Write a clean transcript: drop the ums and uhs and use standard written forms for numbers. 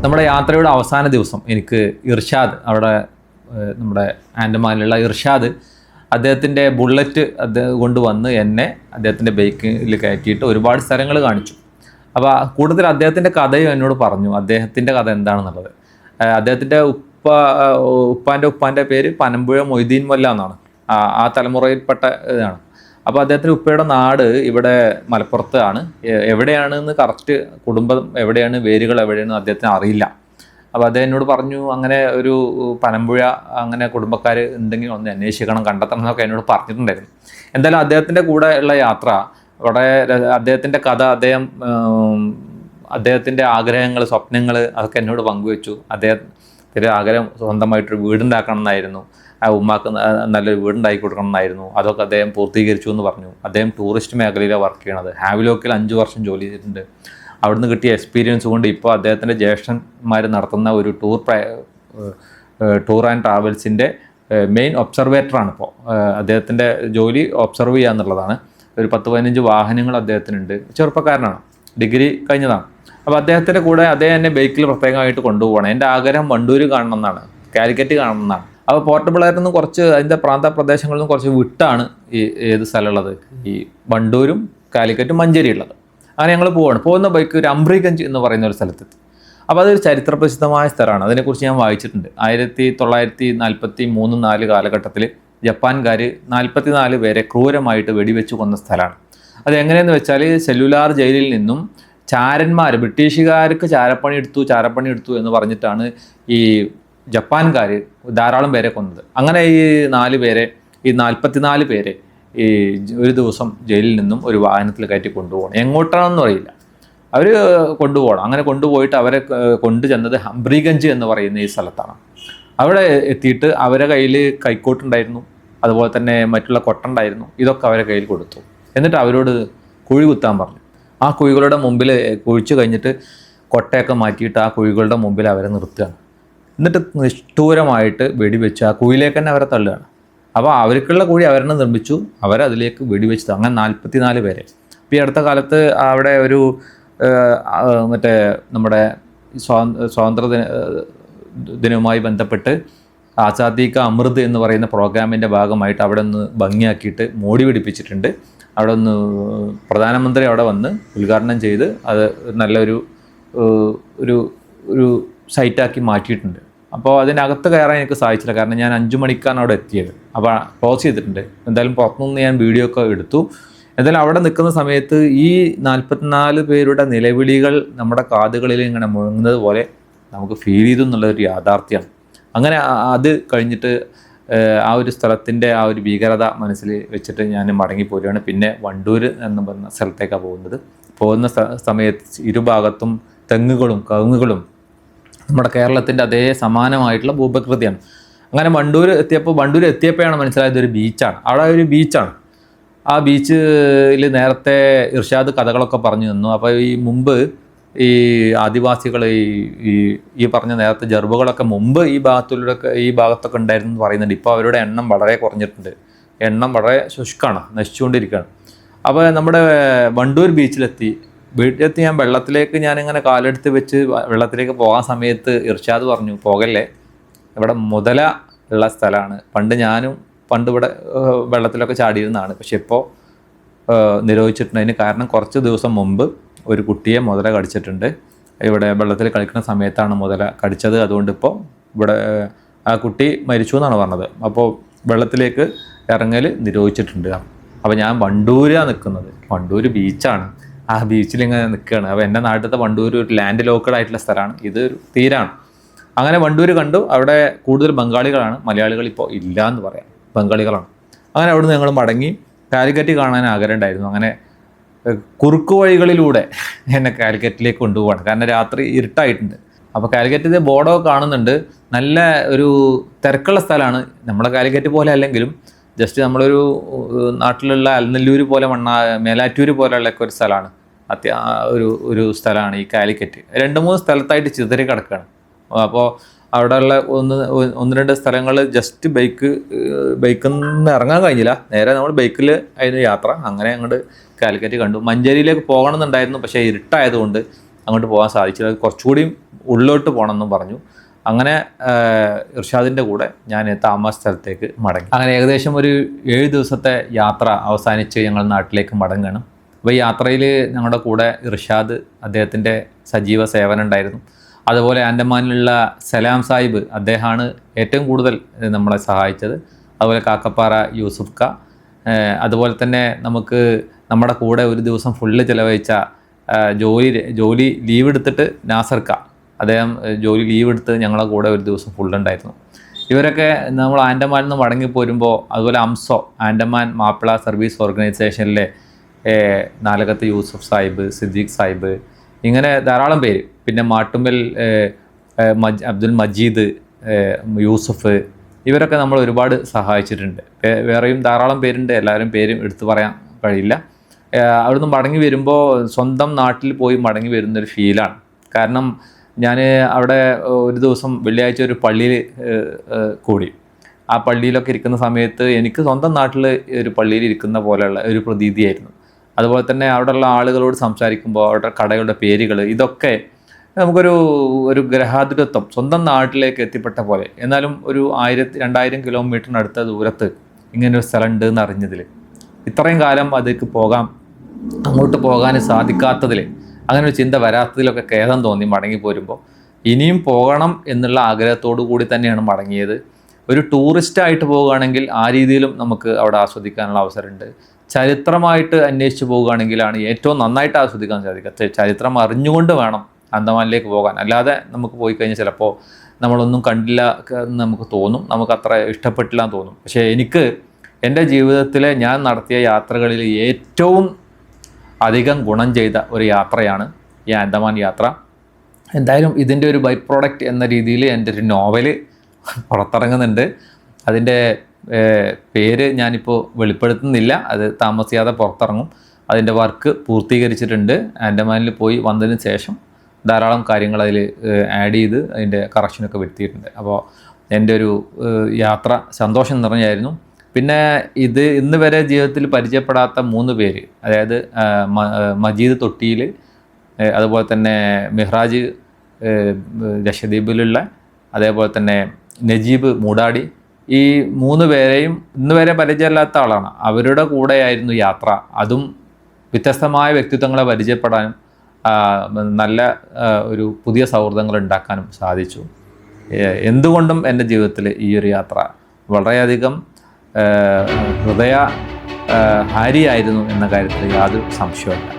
നമ്മുടെ യാത്രയുടെ അവസാന ദിവസം എനിക്ക് ഇർഷാദ് അവിടെ നമ്മുടെ ആൻഡമാനിലുള്ള ഇർഷാദ് അദ്ദേഹത്തിൻ്റെ ബുള്ളറ്റ് കൊണ്ടുവന്ന് എന്നെ അദ്ദേഹത്തിൻ്റെ ബൈക്കിൽ കയറ്റിയിട്ട് ഒരുപാട് സ്ഥലങ്ങൾ കാണിച്ചു. അപ്പോൾ കൂടുതൽ അദ്ദേഹത്തിൻ്റെ കഥയും എന്നോട് പറഞ്ഞു, അദ്ദേഹത്തിൻ്റെ കഥ എന്താണെന്നുള്ളത്. അദ്ദേഹത്തിൻ്റെ ഉപ്പാൻ്റെ പേര് പനമ്പുഴ മൊയ്തീൻ മൊല്ല എന്നാണ്. ആ തലമുറയിൽപ്പെട്ട ഇതാണ്. അപ്പോൾ അദ്ദേഹത്തിൻ്റെ ഉപ്പയുടെ നാട് ഇവിടെ മലപ്പുറത്താണ്. എവിടെയാണെന്ന് കറക്റ്റ് കുടുംബം എവിടെയാണ്, വേരുകൾ എവിടെയാണെന്ന് അദ്ദേഹത്തിന് അറിയില്ല. അപ്പോൾ അദ്ദേഹം എന്നോട് പറഞ്ഞു, അങ്ങനെ ഒരു പനമ്പുഴ അങ്ങനെ കുടുംബക്കാർ ഉണ്ടെങ്കിൽ ഒന്ന് അന്വേഷിക്കണം, കണ്ടെത്തണം എന്നൊക്കെ എന്നോട് പറഞ്ഞിട്ടുണ്ടായിരുന്നു. എന്തായാലും അദ്ദേഹത്തിൻ്റെ കൂടെ ഉള്ള യാത്ര അവിടെ അദ്ദേഹത്തിൻ്റെ കഥ, അദ്ദേഹത്തിൻ്റെ ആഗ്രഹങ്ങൾ, സ്വപ്നങ്ങൾ അതൊക്കെ എന്നോട് പങ്കുവെച്ചു. അദ്ദേഹത്തിൻ്റെ ആഗ്രഹം സ്വന്തമായിട്ടൊരു വീടുണ്ടാക്കണം എന്നായിരുന്നു, ഉമ്മാക്ക് നല്ലൊരു വീടുണ്ടാക്കി കൊടുക്കണം എന്നായിരുന്നു. അതൊക്കെ അദ്ദേഹം പൂർത്തീകരിച്ചു എന്ന് പറഞ്ഞു. അദ്ദേഹം ടൂറിസ്റ്റ് മേഖലയിലാണ് വർക്ക് ചെയ്യണത്. ഹാവിലോക്കിൽ 5 വർഷം ജോലി ചെയ്തിട്ടുണ്ട്. അവിടുന്ന് കിട്ടിയ എക്സ്പീരിയൻസ് കൊണ്ട് ഇപ്പോൾ അദ്ദേഹത്തിൻ്റെ ജ്യേഷ്ഠന്മാർ നടത്തുന്ന ഒരു ടൂർ ആൻഡ് ട്രാവൽസിൻ്റെ മെയിൻ ഒബ്സർവേറ്ററാണ്. ഇപ്പോൾ അദ്ദേഹത്തിൻ്റെ ജോലി ഒബ്സർവ് ചെയ്യുക എന്നുള്ളതാണ്. ഒരു 10-15 വാഹനങ്ങൾ അദ്ദേഹത്തിനുണ്ട്. ചെറുപ്പക്കാരനാണ്, ഡിഗ്രി കഴിഞ്ഞതാണ്. അപ്പോൾ അദ്ദേഹത്തിൻ്റെ കൂടെ അദ്ദേഹം എന്നെ ബൈക്കിൽ പ്രത്യേകമായിട്ട് കൊണ്ടുപോകണം. എൻ്റെ ആഗ്രഹം വണ്ടൂർ കാണണം എന്നാണ്, കാലിക്കറ്റ് കാണണം എന്നാണ്. അപ്പോൾ പോർട്ടബിളായിട്ട് നിന്ന് കുറച്ച് അതിൻ്റെ പ്രദേശങ്ങളിൽ നിന്ന് കുറച്ച് വിട്ടാണ് ഏത് സ്ഥലമുള്ളത്, ഈ വണ്ടൂരും കാലിക്കറ്റും മഞ്ചേരി ഉള്ളത്. അങ്ങനെ ഞങ്ങൾ പോകുന്ന ബൈക്ക് ഒരു അംബ്രിഗഞ്ച് എന്ന് പറയുന്ന ഒരു സ്ഥലത്തെത്തി. അപ്പോൾ അതൊരു ചരിത്ര പ്രസിദ്ധമായ സ്ഥലമാണ്. അതിനെക്കുറിച്ച് ഞാൻ വായിച്ചിട്ടുണ്ട്. 1943-4 കാലഘട്ടത്തിൽ ജപ്പാൻകാർ 44 പേരെ ക്രൂരമായിട്ട് വെടിവെച്ച് കൊന്ന സ്ഥലമാണ്. അത് എങ്ങനെയെന്ന് വെച്ചാൽ, സെല്ലുലാർ ജയിലിൽ നിന്നും ചാരന്മാർ, ബ്രിട്ടീഷുകാർക്ക് ചാരപ്പണി എടുത്തു എന്ന് പറഞ്ഞിട്ടാണ് ഈ ജപ്പാൻകാർ ധാരാളം പേരെ കൊന്നത്. അങ്ങനെ ഈ 44 പേരെ ഈ ഒരു ദിവസം ജയിലിൽ നിന്നും ഒരു വാഹനത്തിൽ കയറ്റി കൊണ്ടുപോകണം. എങ്ങോട്ടാണെന്ന് അറിയില്ല, അവർ കൊണ്ടുപോകണം. അങ്ങനെ കൊണ്ടുപോയിട്ട് അവരെ കൊണ്ടുചെന്നത് ഹംബ്രിഗഞ്ച് എന്ന് പറയുന്ന ഈ സ്ഥലത്താണ്. അവിടെ എത്തിയിട്ട് അവരെ കയ്യിൽ കൈക്കോട്ടുണ്ടായിരുന്നു, അതുപോലെ തന്നെ മറ്റുള്ള കൊട്ടുണ്ടായിരുന്നു. ഇതൊക്കെ അവരെ കയ്യിൽ കൊടുത്തു. എന്നിട്ട് അവരോട് കുഴി കുത്താൻ പറഞ്ഞു. ആ കുഴികളുടെ മുമ്പിൽ കുഴിച്ച് കഴിഞ്ഞിട്ട് കൊട്ടയൊക്കെ മാറ്റിയിട്ട് ആ കുഴികളുടെ മുമ്പിൽ അവരെ നിർത്തുകയാണ്. എന്നിട്ട് നിഷ്ഠൂരമായിട്ട് വെടിവെച്ച് ആ കുഴിയിലേക്ക് തന്നെ അവരെ തള്ളുകയാണ്. അപ്പോൾ അവർക്കുള്ള കുഴി അവരെന്നെ നിർമ്മിച്ചു, അവരതിലേക്ക് വെടിവെച്ചത്. അങ്ങനെ 44 പേരെ. ഇപ്പോൾ ഈ അടുത്ത കാലത്ത് അവിടെ ഒരു മറ്റേ നമ്മുടെ സ്വാതന്ത്ര്യ ദിനവുമായി ബന്ധപ്പെട്ട് ആസാദി കാ അമൃത് എന്ന് പറയുന്ന പ്രോഗ്രാമിൻ്റെ ഭാഗമായിട്ട് അവിടെ ഒന്ന് ഭംഗിയാക്കിയിട്ട് മോടി പിടിപ്പിച്ചിട്ടുണ്ട്. അവിടെ ഒന്ന് പ്രധാനമന്ത്രി അവിടെ വന്ന് ഉദ്ഘാടനം ചെയ്ത് അത് നല്ലൊരു ഒരു സൈറ്റാക്കി മാറ്റിയിട്ടുണ്ട്. അപ്പോൾ അതിനകത്ത് കയറാൻ എനിക്ക് സാധിച്ചില്ല, കാരണം ഞാൻ 5 മണിക്കാണ് അവിടെ എത്തിയത്. അപ്പോൾ ക്ലോസ് ചെയ്തിട്ടുണ്ട്. എന്തായാലും പുറത്തുനിന്ന് ഞാൻ വീഡിയോ ഒക്കെ എടുത്തു. എന്തായാലും അവിടെ നിൽക്കുന്ന സമയത്ത് ഈ 44 പേരുടെ നിലവിളികൾ നമ്മുടെ കാതുകളിൽ ഇങ്ങനെ മുഴങ്ങുന്നത് പോലെ നമുക്ക് ഫീൽ ചെയ്തു എന്നുള്ളൊരു യാഥാർത്ഥ്യമാണ്. അങ്ങനെ അത് കഴിഞ്ഞിട്ട് ആ ഒരു സ്ഥലത്തിൻ്റെ ആ ഒരു ഭീകരത മനസ്സിൽ വെച്ചിട്ട് ഞാൻ മടങ്ങിപ്പോരുകയാണ്. പിന്നെ വണ്ടൂർ എന്ന് പറഞ്ഞ സ്ഥലത്തേക്കാണ് പോകുന്ന സമയത്ത് ഇരുഭാഗത്തും തെങ്ങുകളും കവുങ്ങുകളും നമ്മുടെ കേരളത്തിൻ്റെ അതേ സമാനമായിട്ടുള്ള ഭൂപ്രകൃതിയാണ്. അങ്ങനെ വണ്ടൂർ എത്തിയപ്പോഴാണ് മനസ്സിലായത് ഒരു ബീച്ചാണ്. അവിടെ ഒരു ബീച്ചാണ്. ആ ബീച്ചിൽ നേരത്തെ ഇർഷാദ് കഥകളൊക്കെ പറഞ്ഞു തന്നു. അപ്പോൾ ഈ മുമ്പ് ഈ ആദിവാസികൾ ഈ പറഞ്ഞ നേരത്തെ ജർബുകളൊക്കെ മുമ്പ് ഈ ഭാഗത്തൊക്കെ ഉണ്ടായിരുന്നു എന്ന് പറയുന്നുണ്ട്. ഇപ്പോൾ അവരുടെ എണ്ണം വളരെ കുറഞ്ഞിട്ടുണ്ട്. എണ്ണം വളരെ ശുഷ്കാണ്, നശിച്ചുകൊണ്ടിരിക്കുകയാണ്. അപ്പോൾ നമ്മുടെ വണ്ടൂർ വീട്ടിലെത്തി ഞാൻ വെള്ളത്തിലേക്ക് ഞാനിങ്ങനെ കാലെടുത്ത് വെച്ച് വെള്ളത്തിലേക്ക് പോകാൻ സമയത്ത് ഇർഷാദ് പറഞ്ഞു, പോകല്ലേ, ഇവിടെ മുതല ഉള്ള സ്ഥലമാണ്. പണ്ട് ഇവിടെ വെള്ളത്തിലൊക്കെ ചാടിയിരുന്നതാണ്, പക്ഷെ ഇപ്പോൾ നിരോധിച്ചിട്ടുണ്ട്. അതിന് കാരണം കുറച്ച് ദിവസം മുമ്പ് ഒരു കുട്ടിയെ മുതല കടിച്ചിട്ടുണ്ട്. ഇവിടെ വെള്ളത്തിൽ കളിക്കുന്ന സമയത്താണ് മുതല കടിച്ചത്. അതുകൊണ്ട് ഇപ്പോൾ ഇവിടെ ആ കുട്ടി മരിച്ചു എന്നാണ് പറഞ്ഞത്. അപ്പോൾ വെള്ളത്തിലേക്ക് ഇറങ്ങൽ നിരോധിച്ചിട്ടുണ്ട്. അപ്പോൾ ഞാൻ വണ്ടൂരാണ് നിൽക്കുന്നത്. വണ്ടൂർ ബീച്ചാണ്. ആ ബീച്ചിൽ ഇങ്ങനെ നിൽക്കുകയാണ്. അപ്പോൾ എൻ്റെ നാട്ടിലത്തെ വണ്ടൂർ ഒരു ലാൻഡ് ലോക്കഡ് ആയിട്ടുള്ള സ്ഥലമാണ്, ഇത് ഒരു തീരാണ്. അങ്ങനെ വണ്ടൂർ കണ്ടു. അവിടെ കൂടുതൽ ബംഗാളികളാണ്, മലയാളികൾ ഇപ്പോൾ ഇല്ല എന്ന് പറയാം, ബംഗാളികളാണ്. അങ്ങനെ അവിടുന്ന് ഞങ്ങൾ മടങ്ങി കാലിക്കറ്റ് കാണാൻ ആഗ്രഹം ഉണ്ടായിരുന്നു. അങ്ങനെ കുറുക്കു വഴികളിലൂടെ എന്നെ കാലിക്കറ്റിലേക്ക് കൊണ്ടുപോവാണ്, കാരണം രാത്രി ഇരുട്ടായിട്ടുണ്ട്. അപ്പോൾ കാലിക്കറ്റ് ബോർഡൊക്കെ കാണുന്നുണ്ട്. നല്ല ഒരു തിരക്കുള്ള സ്ഥലമാണ്. നമ്മുടെ കാലിക്കറ്റ് പോലെ അല്ലെങ്കിലും ജസ്റ്റ് നമ്മളൊരു നാട്ടിലുള്ള അൽനെല്ലൂർ പോലെ മേലാറ്റൂർ പോലെയുള്ളൊക്കെ ഒരു സ്ഥലമാണ്. ഒരു സ്ഥലമാണ് ഈ കാലിക്കറ്റ്. 2-3 സ്ഥലത്തായിട്ട് ചിതറി കിടക്കുകയാണ്. അപ്പോൾ അവിടെയുള്ള 1-2 സ്ഥലങ്ങൾ ജസ്റ്റ് ബൈക്കിൽ നിന്ന് ഇറങ്ങാൻ കഴിഞ്ഞില്ല. നേരെ നമ്മൾ ബൈക്കിൽ ആയിരുന്നു യാത്ര. അങ്ങനെ അങ്ങോട്ട് കാലിക്കറ്റ് കണ്ടു. മഞ്ചേരിയിലേക്ക് പോകണമെന്നുണ്ടായിരുന്നു, പക്ഷേ ഇരുട്ടായതുകൊണ്ട് അങ്ങോട്ട് പോകാൻ സാധിച്ചില്ല, കുറച്ചുകൂടി ഉള്ളിലോട്ട് പോകണമെന്നും പറഞ്ഞു. അങ്ങനെ ഇർഷാദിൻ്റെ കൂടെ ഞാൻ താമസ സ്ഥലത്തേക്ക് മടങ്ങി. അങ്ങനെ ഏകദേശം ഒരു 7 ദിവസത്തെ യാത്ര അവസാനിച്ച് ഞങ്ങൾ നാട്ടിലേക്ക് മടങ്ങണം. അപ്പോൾ ഈ യാത്രയിൽ ഞങ്ങളുടെ കൂടെ ഇർഷാദ്, അദ്ദേഹത്തിൻ്റെ സജീവ സേവനം ഉണ്ടായിരുന്നു. അതുപോലെ ആൻഡമാനിലുള്ള സലാം സാഹിബ്, അദ്ദേഹമാണ് ഏറ്റവും കൂടുതൽ നമ്മളെ സഹായിച്ചത്. അതുപോലെ കാക്കപ്പാറ യൂസുഫ് ക, അതുപോലെ തന്നെ നമുക്ക് നമ്മുടെ കൂടെ ഒരു ദിവസം ഫുള്ള് ചിലവഴിച്ച ജോലി ലീവ് എടുത്തിട്ട് നാസർ ക, അദ്ദേഹം ജോലി ലീവ് എടുത്ത് ഞങ്ങളെ കൂടെ ഒരു ദിവസം ഫുള്ളുണ്ടായിരുന്നു. ഇവരൊക്കെ നമ്മൾ ആൻഡമാനിൽ നിന്ന് മടങ്ങിപ്പോരുമ്പോൾ, അതുപോലെ അംസോ, ആൻഡമാൻ മാപ്പിള സർവീസ് ഓർഗനൈസേഷനിലെ നാലകത്ത് യൂസുഫ് സാഹിബ്, സിദ്ദീഖ് സാഹിബ്, ഇങ്ങനെ ധാരാളം പേര്, പിന്നെ മാട്ടുമ്മൽ അബ്ദുൽ മജീദ്, യൂസുഫ്, ഇവരൊക്കെ നമ്മൾ ഒരുപാട് സഹായിച്ചിട്ടുണ്ട്. വേറെയും ധാരാളം പേരുണ്ട്, എല്ലാവരും പേരും എടുത്തു പറയാൻ കഴിയില്ല. അവിടുന്ന് മടങ്ങി വരുമ്പോൾ സ്വന്തം നാട്ടിൽ പോയി മടങ്ങി വരുന്നൊരു ഫീലാണ്. കാരണം ഞാൻ അവിടെ ഒരു ദിവസം വെള്ളിയാഴ്ച ഒരു പള്ളിയിൽ കൂടി. ആ പള്ളിയിലൊക്കെ ഇരിക്കുന്ന സമയത്ത് എനിക്ക് സ്വന്തം നാട്ടിൽ ഒരു പള്ളിയിൽ ഇരിക്കുന്ന പോലെയുള്ള ഒരു പ്രതീതിയായിരുന്നു. അതുപോലെ തന്നെ അവിടെയുള്ള ആളുകളോട് സംസാരിക്കുമ്പോൾ അവരുടെ കടകളുടെ പേരുകൾ, ഇതൊക്കെ നമുക്കൊരു ഗ്രഹാതുരത്വം, സ്വന്തം നാട്ടിലേക്ക് എത്തിപ്പെട്ട പോലെ. എന്നാലും ഒരു 1000-2000 കിലോമീറ്ററിനടുത്ത ദൂരത്ത് ഇങ്ങനൊരു സ്ഥലം ഉണ്ട് എന്ന് അറിഞ്ഞതിൽ, ഇത്രയും കാലം അതിലേക്ക് അങ്ങോട്ട് പോകാൻ സാധിക്കാത്തതിൽ, അങ്ങനെ ഒരു ചിന്ത വരാത്തതിലൊക്കെ ഖേദം തോന്നി മടങ്ങിപ്പോരുമ്പോൾ. ഇനിയും പോകണം എന്നുള്ള ആഗ്രഹത്തോടു കൂടി തന്നെയാണ് മടങ്ങിയത്. ഒരു ടൂറിസ്റ്റായിട്ട് പോവുകയാണെങ്കിൽ ആ രീതിയിലും നമുക്ക് അവിടെ ആസ്വദിക്കാനുള്ള അവസരമുണ്ട്. ചരിത്രമായിട്ട് അന്വേഷിച്ച് പോവുകയാണെങ്കിലാണ് ഏറ്റവും നന്നായിട്ട് ആസ്വദിക്കാൻ സാധിക്കുക. ചരിത്രം അറിഞ്ഞുകൊണ്ട് വേണം അന്തമാനിലേക്ക് പോകാൻ. അല്ലാതെ നമുക്ക് പോയി കഴിഞ്ഞാൽ ചിലപ്പോൾ നമ്മളൊന്നും കണ്ടില്ല എന്ന് നമുക്ക് തോന്നും, നമുക്ക് അത്ര ഇഷ്ടപ്പെട്ടില്ല എന്ന് തോന്നും. പക്ഷേ എനിക്ക് എൻ്റെ ജീവിതത്തിലെ ഞാൻ നടത്തിയ യാത്രകളിൽ ഏറ്റവും അധികം ഗുണം ചെയ്ത ഒരു യാത്രയാണ് ഈ ആൻഡമാൻ യാത്ര. എന്തായാലും ഇതിൻ്റെ ഒരു ബൈ പ്രോഡക്റ്റ് എന്ന രീതിയിൽ എൻ്റെ ഒരു നോവല് പുറത്തിറങ്ങുന്നുണ്ട്. അതിൻ്റെ പേര് ഞാനിപ്പോൾ വെളിപ്പെടുത്തുന്നില്ല, അത് താമസിയാതെ പുറത്തിറങ്ങും. അതിൻ്റെ വർക്ക് പൂർത്തീകരിച്ചിട്ടുണ്ട്. ആൻഡമാനിൽ പോയി വന്നതിന് ശേഷം ധാരാളം കാര്യങ്ങൾ അതിൽ ആഡ് ചെയ്ത് അതിൻ്റെ കറക്ഷനൊക്കെ വരുത്തിയിട്ടുണ്ട്. അപ്പോൾ എൻ്റെ ഒരു യാത്ര സന്തോഷം നിറഞ്ഞായിരുന്നു. പിന്നെ ഇന്ന് വരെ ജീവിതത്തിൽ പരിചയപ്പെടാത്ത 3 പേര്, അതായത് മജീദ് തൊട്ടിയിൽ, അതുപോലെ തന്നെ മിഹ്റാജ് ലക്ഷദ്വീപിലുള്ള, അതേപോലെ തന്നെ നജീബ് മൂടാടി, ഈ 3 പേരെയും ഇന്ന് വരെ പരിചയമില്ലാത്ത ആളാണ്. അവരുടെ കൂടെയായിരുന്നു യാത്ര. അതും വ്യത്യസ്തമായ വ്യക്തിത്വങ്ങളെ പരിചയപ്പെടാനും നല്ല ഒരു പുതിയ സൗഹൃദങ്ങൾ ഉണ്ടാക്കാനും സാധിച്ചു. എന്തുകൊണ്ടും എൻ്റെ ജീവിതത്തിൽ ഈ ഒരു യാത്ര വളരെയധികം ഹൃദയഹാരിയായിരുന്നു എന്ന കാര്യത്തിൽ യാതൊരു സംശയവുമില്ല.